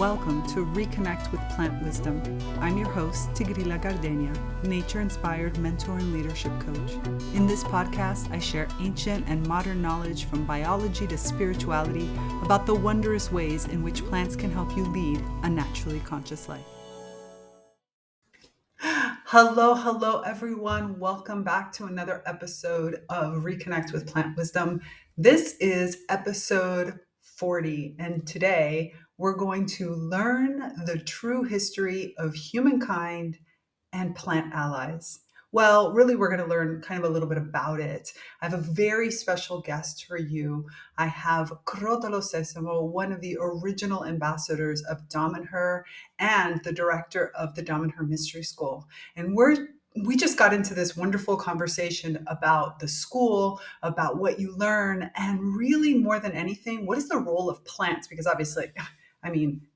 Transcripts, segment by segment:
Welcome to Reconnect with Plant Wisdom. I'm your host, Tigrila Gardenia, nature-inspired mentor and leadership coach. In this podcast, I share ancient and modern knowledge from biology to spirituality about the wondrous ways in which plants can help you lead a naturally conscious life. Hello, everyone. Welcome back to another episode of Reconnect with Plant Wisdom. This is episode 40, and today we're going to learn the true history of humankind and plant allies. Well, really, we're going to learn kind of a little bit about it. I have a very special guest for you. I have Crotalo Sesamo, one of the original ambassadors of Damanhur and the director of the Damanhur Mystery School. And we just got into this wonderful conversation about the school, about what you learn, and really more than anything, what is the role of plants? Because obviously,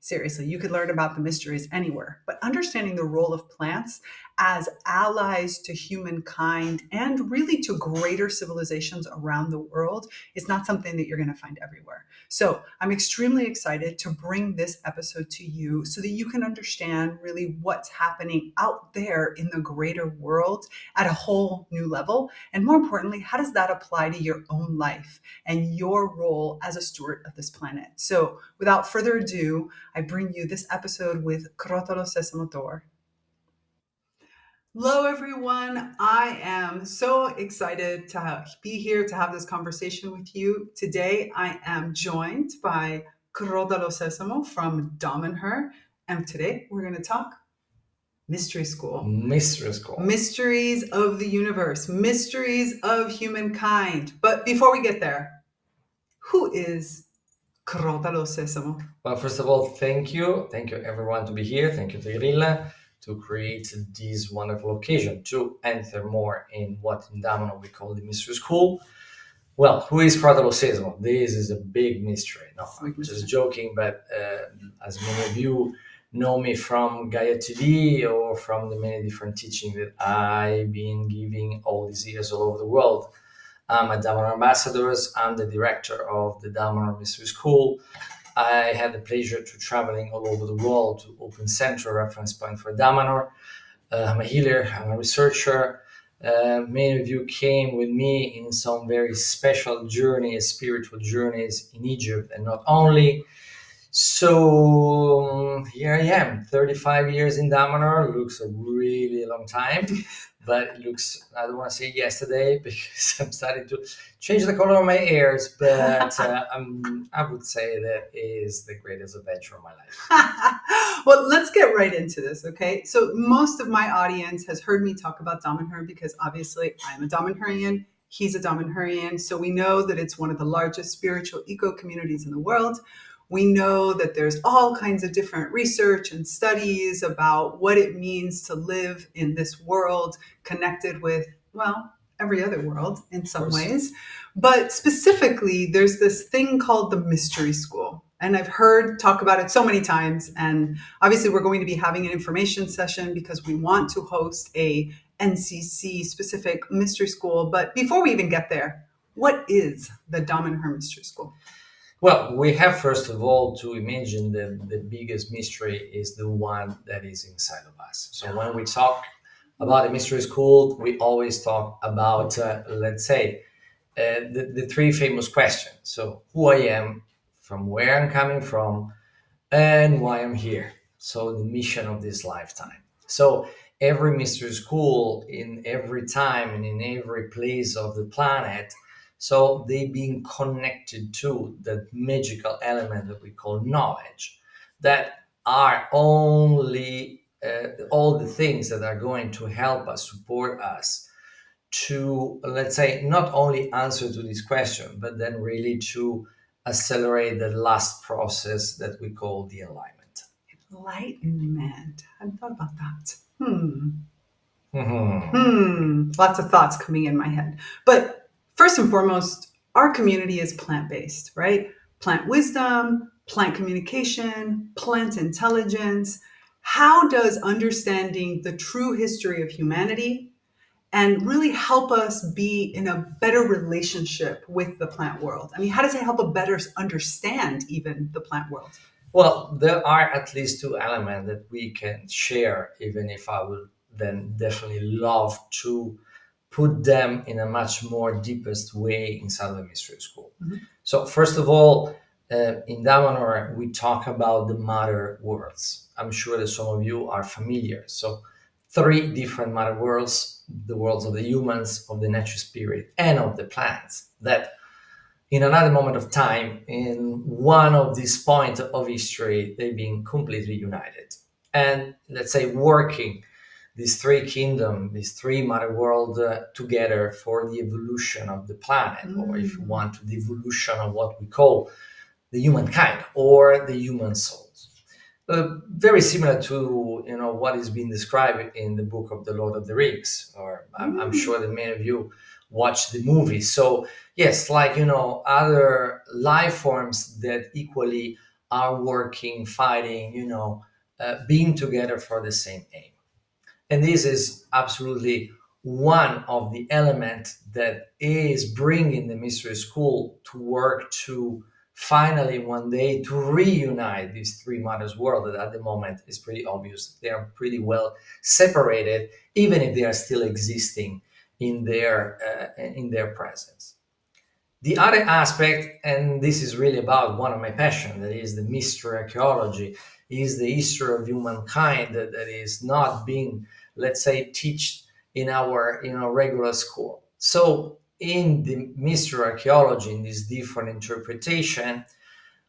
seriously, you could learn about the mysteries anywhere, but understanding the role of plants as allies to humankind and really to greater civilizations around the world is not something that you're going to find everywhere. So I'm extremely excited to bring this episode to you so that you can understand really what's happening out there in the greater world at a whole new level. And more importantly, how does that apply to your own life and your role as a steward of this planet? So without further ado, I bring you this episode with Crotalo Sesamo. Hello, everyone. I am so excited to be here to have this conversation with you. Today, I am joined by Crotalo Sesamo from Damanhur. And today, we're going to talk Mystery School. Mystery School. Mysteries of the universe. Mysteries of humankind. But before we get there, who is Crotalo Sesamo? Well, first of all, thank you. Thank you, everyone, to be here. Thank you, Tigrilla, to create this wonderful occasion to enter more in what in Damanhur we call the Mystery School. Well, who is Crotalo Sesamo? This is a big mystery. No, I'm just joking, but as many of you know me from Gaia TV or from the many different teachings that I've been giving all these years all over the world. I'm a Damanhur Ambassador. I'm the director of the Damanhur Mystery School. I had the pleasure to traveling all over the world to open central reference point for Damanhur. I'm a healer, I'm a researcher. Many of you came with me in some very special journeys, spiritual journeys in Egypt, and not only. So here I am, 35 years in Damanhur. Looks a really long time, but it looks, I don't want to say yesterday because I'm starting to change the color of my hairs, but I would say that is the greatest adventure of my life. Well, let's get right into this, okay? So most of my audience has heard me talk about Damanhur because obviously I'm a Damanhurian, he's a Damanhurian, so we know that it's one of the largest spiritual eco-communities in the world. We know that there's all kinds of different research and studies about what it means to live in this world connected with, well, every other world in some ways. But specifically, there's this thing called the Mystery School. And I've heard talk about it so many times. And obviously, we're going to be having an information session because we want to host a NCC specific mystery school. But before we even get there, what is the Damanhur Mystery School? Well, we have first of all to imagine that the biggest mystery is the one that is inside of us. So when we talk about a mystery school, we always talk about, let's say, the three famous questions. So who I am, from where I'm coming from, and why I'm here. So the mission of this lifetime. So every mystery school in every time and in every place of the planet, so they being connected to that magical element that we call knowledge, that are only all the things that are going to help us, support us to, let's say, not only answer to this question, but then really to accelerate the last process that we call the enlightenment. Enlightenment. I hadn't thought about that. Lots of thoughts coming in my head. But first and foremost, our community is plant-based, right? Plant wisdom, plant communication, plant intelligence. How does understanding the true history of humanity and really help us be in a better relationship with the plant world? I mean, how does it help us better understand even the plant world? Well, there are at least two elements that we can share, even if I would then definitely love to put them in a much more deepest way inside the mystery school. Mhm. So, first of all, in Damanhur, we talk about the mother worlds. I'm sure that some of you are familiar. So, three different mother worlds: the worlds of the humans, of the nature spirit, and of the plants. That in another moment of time, in one of these points of history, they've been completely united. And let's say working these three kingdoms, these three mother world together for the evolution of the planet, or if you Mm. want, the evolution of what we call the humankind or the human souls. Very similar to what is being described in the book of the Lord of the Rings, or I'm Mm. sure that many of you watch the movie. So yes, like other life forms that equally are working, fighting, being together for the same aim. And this is absolutely one of the elements that is bringing the mystery school to work to finally one day to reunite these three mothers world that at the moment is pretty obvious they are pretty well separated, even if they are still existing in their presence. The other aspect, and this is really about one of my passions, that is the mystery archaeology, is the history of humankind that is not being, let's say, taught in our regular school. So in the mystery archaeology, in this different interpretation,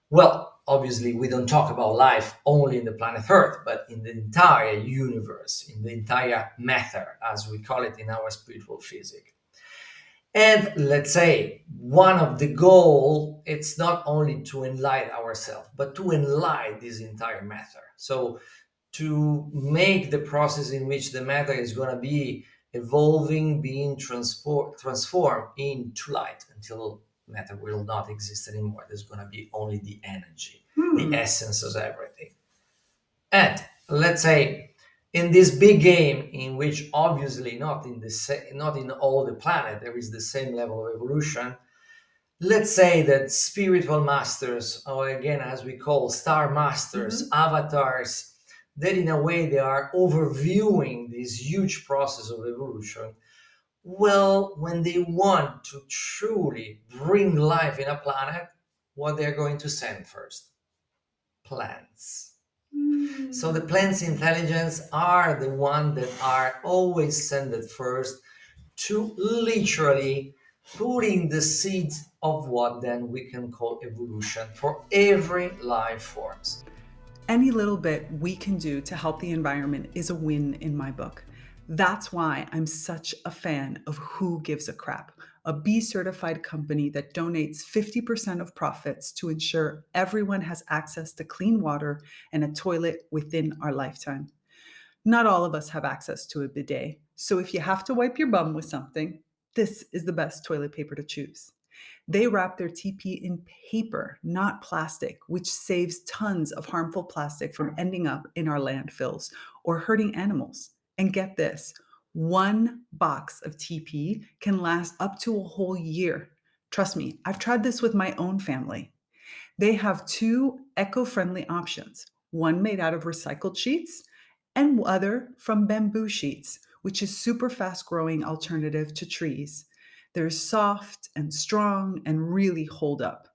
well, obviously we don't talk about life only in the planet Earth, but in the entire universe, in the entire matter, as we call it in our spiritual physics. And let's say one of the goal, it's not only to enlighten ourselves, but to enlighten this entire matter. So to make the process in which the matter is going to be evolving, being transformed into light until matter will not exist anymore. There's going to be only the energy, the Hmm. essence of everything. And let's say in this big game, in which obviously not in all the planet there is the same level of evolution, let's say that spiritual masters, or again as we call star masters, Mhm. avatars, that in a way they are overviewing this huge process of evolution. Well, when they want to truly bring life in a planet, what they're going to send first? Plants. So the Mm. plants intelligence are the one that are always sent at first to literally putting the seeds of what then we can call evolution for every life forms. Any little bit we can do to help the environment is a win in my book. That's why I'm such a fan of Who Gives a Crap, a B certified company that donates 50% of profits to ensure everyone has access to clean water and a toilet within our lifetime. Not all of us have access to a bidet, so if you have to wipe your bum with something, this is the best toilet paper to choose. They wrap their TP in paper, not plastic, which saves tons of harmful plastic from ending up in our landfills or hurting animals. And get this, one box of TP can last up to a whole year. Trust me, I've tried this with my own family. They have two eco friendly options, one made out of recycled sheets and other from bamboo sheets, which is super fast growing alternative to trees. They're soft and strong and really hold up.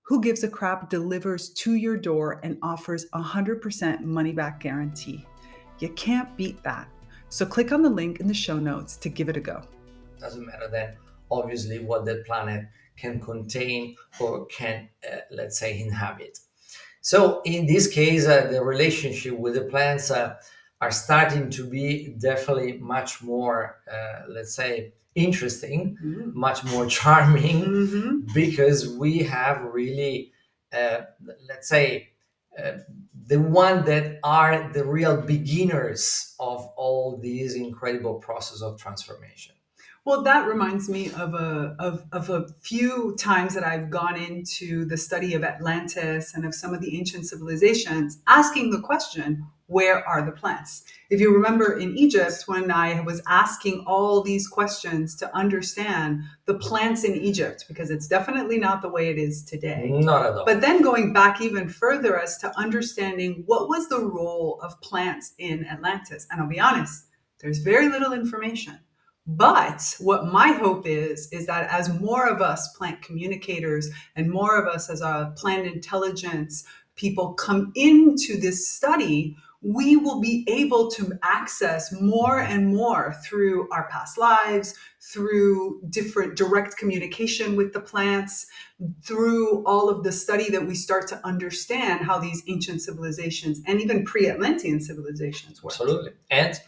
Who Gives a Crap delivers to your door and offers a 100% money back guarantee. You can't beat that. So click on the link in the show notes to give it a go. Doesn't matter then, obviously, what that planet can contain or can, let's say, inhabit. So in this case, the relationship with the plants are starting to be definitely much more, let's say, interesting, Mm. much more charming, Mhm. because we have really, uh, let's say, uh, the one that are the real beginners of all these incredible process of transformation. Well, that reminds me of a few times that I've gone into the study of Atlantis and of some of the ancient civilizations, asking the question, where are the plants? If you remember in Egypt, when I was asking all these questions to understand the plants in Egypt, because it's definitely not the way it is today. Not at all. But then going back even further as to understanding what was the role of plants in Atlantis. And I'll be honest, there's very little information. But what my hope is that as more of us plant communicators and more of us as a plant intelligence people come into this study, we will be able to access more and more through our past lives, through different direct communication with the plants, through all of the study that we start to understand how these ancient civilizations and even pre-Atlantean civilizations work. Absolutely. And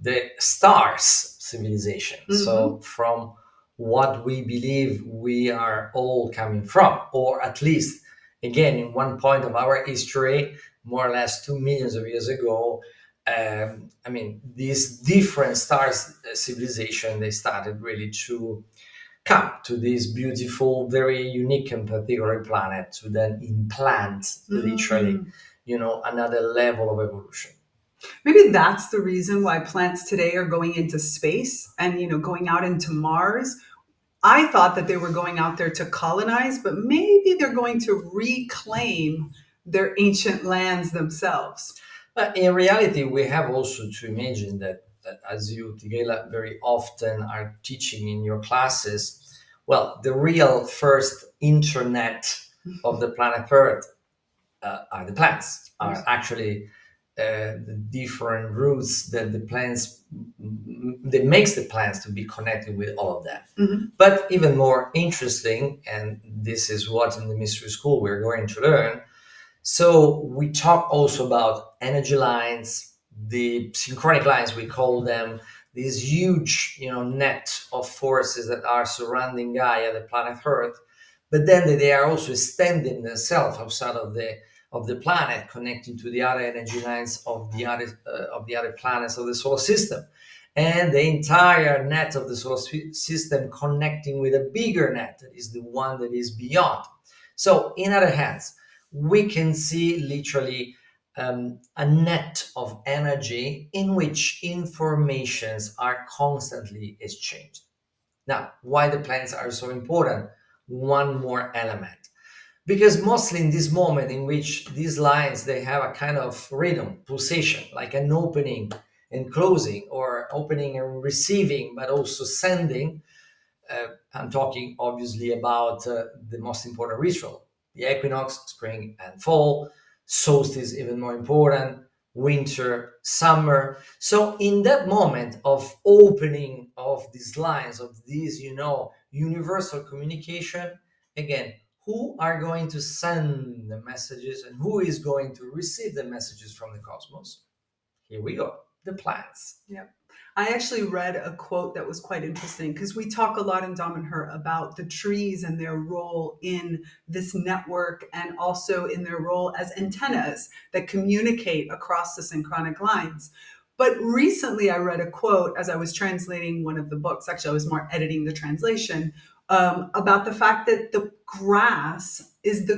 the stars civilization. So from what we believe we are all coming from, or at least, again, in one point of our history, more or less 2 millions of years ago, these different stars civilization, they started really to come to this beautiful, very unique and particular planet to then implant literally, another level of evolution. Maybe that's the reason why plants today are going into space and going out into Mars. I thought that they were going out there to colonize, but maybe they're going to reclaim their ancient lands themselves. But in reality, we have also to imagine that as you, Tigela, very often are teaching in your classes, well, the real first internet of the planet Earth are the plants, are actually the different roots that the plants, that makes the plants to be connected with all of that. But even more interesting, and this is what in the mystery school we're going to learn, so we talk also about energy lines, the synchronic lines, we call them, this huge, net of forces that are surrounding Gaia, the planet Earth, but then they are also extending themselves outside of the planet, connecting to the other energy lines of the other planets of the solar system, and the entire net of the solar system connecting with a bigger net that is the one that is beyond. So, in other hands, we can see literally a net of energy in which informations are constantly exchanged. Now, why the plants are so important? One more element. Because mostly in this moment in which these lines, they have a kind of rhythm, pulsation, like an opening and closing, or opening and receiving, but also sending. I'm talking obviously about the most important ritual, the equinox, spring and fall, solstice, even more important, winter, summer. So in that moment of opening of these lines, of these, universal communication, again, who are going to send the messages and who is going to receive the messages from the cosmos? Here we go, the plants. Yep. I actually read a quote that was quite interesting because we talk a lot in Damanhur about the trees and their role in this network and also in their role as antennas that communicate across the synchronic lines. But recently I read a quote as I was translating one of the books. Actually, I was more editing the translation about the fact that the grass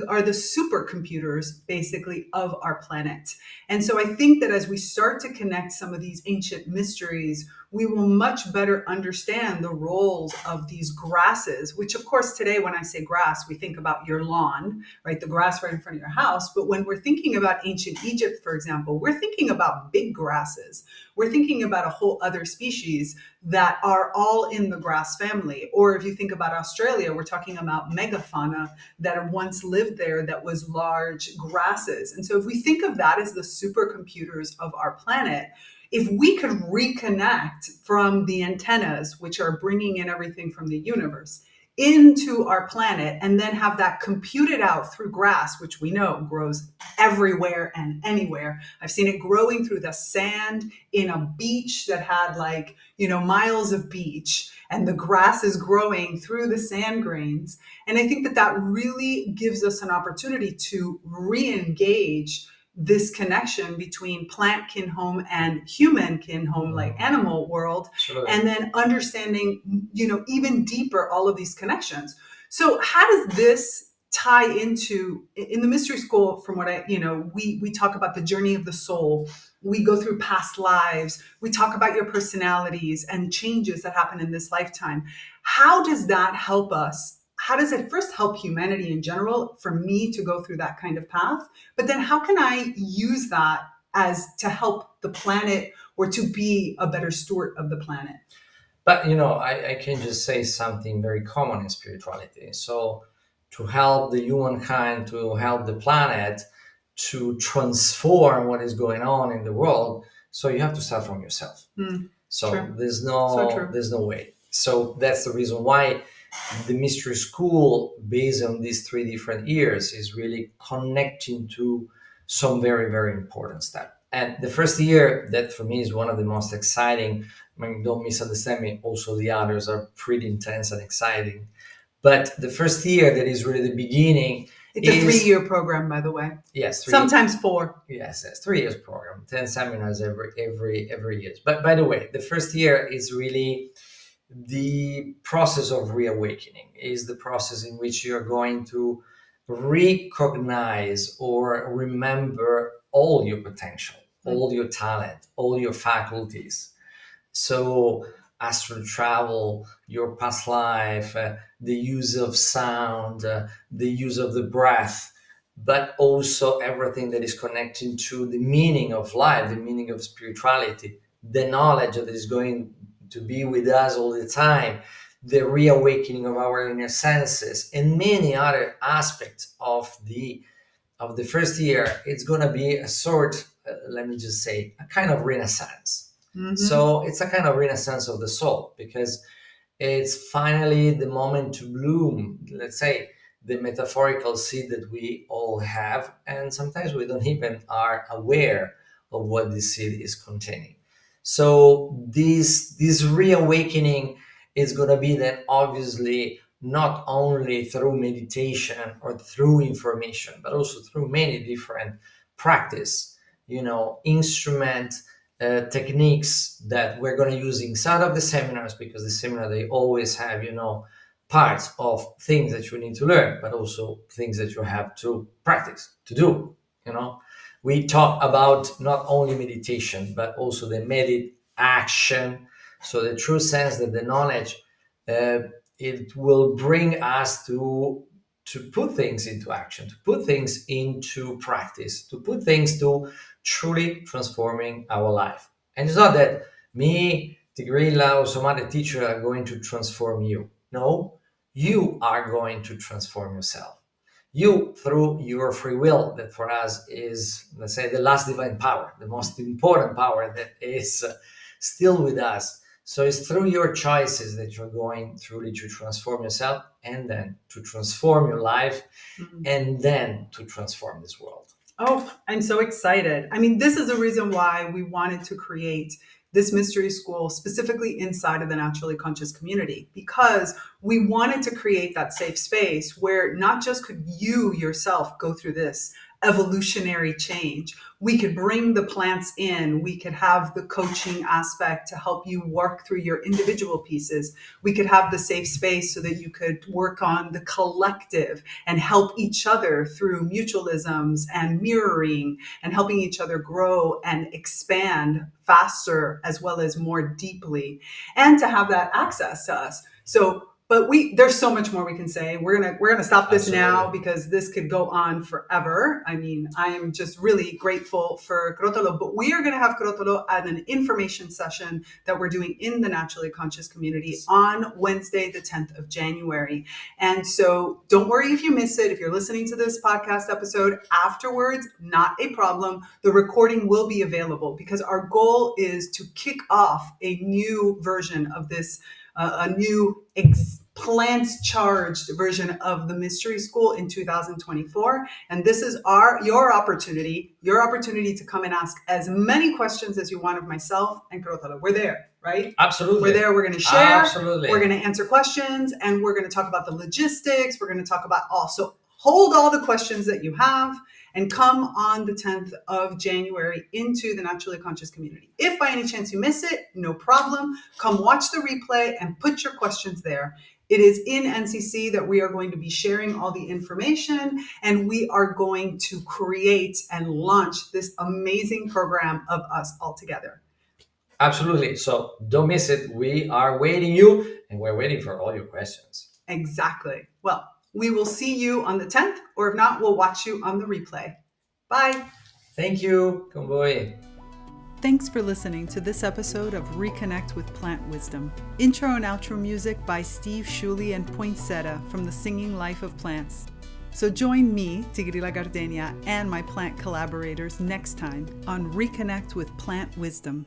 are the supercomputers basically of our planet. And so I think that as we start to connect some of these ancient mysteries, we will much better understand the roles of these grasses, which of course today when I say grass, we think about your lawn, right? The grass right in front of your house. But when we're thinking about ancient Egypt, for example, we're thinking about big grasses. We're thinking about a whole other species that are all in the grass family. Or if you think about Australia, we're talking about megafauna that once lived there that was large grasses. And so if we think of that as the supercomputers of our planet, if we could reconnect from the antennas, which are bringing in everything from the universe, into our planet and then have that computed out through grass, which we know grows everywhere and anywhere. I've seen it growing through the sand in a beach that had miles of beach, and the grass is growing through the sand grains. And I think that really gives us an opportunity to re-engage this connection between plant kinhome and human kinhome, like animal world, and then understanding, even deeper all of these connections. So how does this tie into in the mystery school. From what I, we talk about the journey of the soul. We go through past lives. We talk about your personalities and changes that happen in this lifetime. How does that help us? How does it first help humanity in general for me to go through that kind of path? But then how can I use that as to help the planet or to be a better steward of the planet? But I can just say something very common in spirituality. So to help the humankind, to help the planet, to transform what is going on in the world, so you have to start from yourself. So True. there's So no true. there's no way. So that's the reason why the mystery school, based on these 3 different years, is really connecting to some very, very important stuff. And the first year, that for me is one of the most exciting. I mean, don't misunderstand me. Also, the others are pretty intense and exciting. But the first year, that is really the beginning. It's a 3-year program, by the way. Yes, sometimes 4. Yes, 3 years program, 10 seminars every year. But by the way, the first year is really the process of reawakening. Is the process in which you're going to recognize or remember all your potential, all your talent, all your faculties. So astral travel, your past life, the use of sound, the use of the breath, but also everything that is connected to the meaning of life, the meaning of spirituality, the knowledge that is going to be with us all the time, the reawakening of our inner senses, and many other aspects of the first year. It's going to be a sort, let me just say, a kind of renaissance. So it's a kind of renaissance of the soul, because it's finally the moment to bloom, let's say, the metaphorical seed that we all have, and sometimes we don't even are aware of what this seed is containing. So this reawakening is going to be then obviously not only through meditation or through information, but also through many different practice, instrument, techniques that we're going to use inside of the seminars, because the seminar, they always have, parts of things that you need to learn, but also things that you have to practice, to do. We talk about not only meditation, but also the medit action. So the true sense that the knowledge, it will bring us to put things into action, to put things into practice, to put things to truly transforming our life. And it's not that me, Tigrilla, or some other teacher are going to transform you. No, you are going to transform yourself. You, through your free will, that for us is, let's say, the last divine power, the most important power that is still with us. So it's through your choices that you're going truly to transform yourself, and then to transform your life, and then to transform this world. Oh, I'm so excited. I mean, this is the reason why we wanted to create this mystery school specifically inside of the naturally conscious community, because we wanted to create that safe space where not just could you yourself go through this evolutionary change, we could bring the plants in, we could have the coaching aspect to help you work through your individual pieces, we could have the safe space so that you could work on the collective and help each other through mutualisms and mirroring and helping each other grow and expand faster as well as more deeply, and to have that access to us. So but there's so much more we can say. We're gonna stop this now, because this could go on forever. I mean, I am just really grateful for Crotalo, but we are gonna have Crotalo at an information session that we're doing in the Naturally Conscious community on Wednesday, the 10th of January. And so don't worry if you miss it. If you're listening to this podcast episode afterwards, not a problem. The recording will be available, because our goal is to kick off a new version of this, a new plant-charged version of the Mystery School in 2024. And this is your opportunity to come and ask as many questions as you want of myself and Crotalo. We're there, right? Absolutely. We're there. We're going to share. Absolutely. We're going to answer questions, and we're going to talk about the logistics. We're going to talk about so hold all the questions that you have and come on the 10th of January into the Naturally Conscious community. If by any chance you miss it, no problem. Come watch the replay and put your questions there. It is in NCC that we are going to be sharing all the information, and we are going to create and launch this amazing program of us all together. Absolutely. So don't miss it. We are waiting you, and we're waiting for all your questions. Exactly. Well, we will see you on the 10th, or if not, we'll watch you on the replay. Bye. Thank you, Convoy. Thanks for listening to this episode of Reconnect with Plant Wisdom. Intro and outro music by Steve Shuley and Poinsettia from The Singing Life of Plants. So join me, Tigrila Gardenia, and my plant collaborators next time on Reconnect with Plant Wisdom.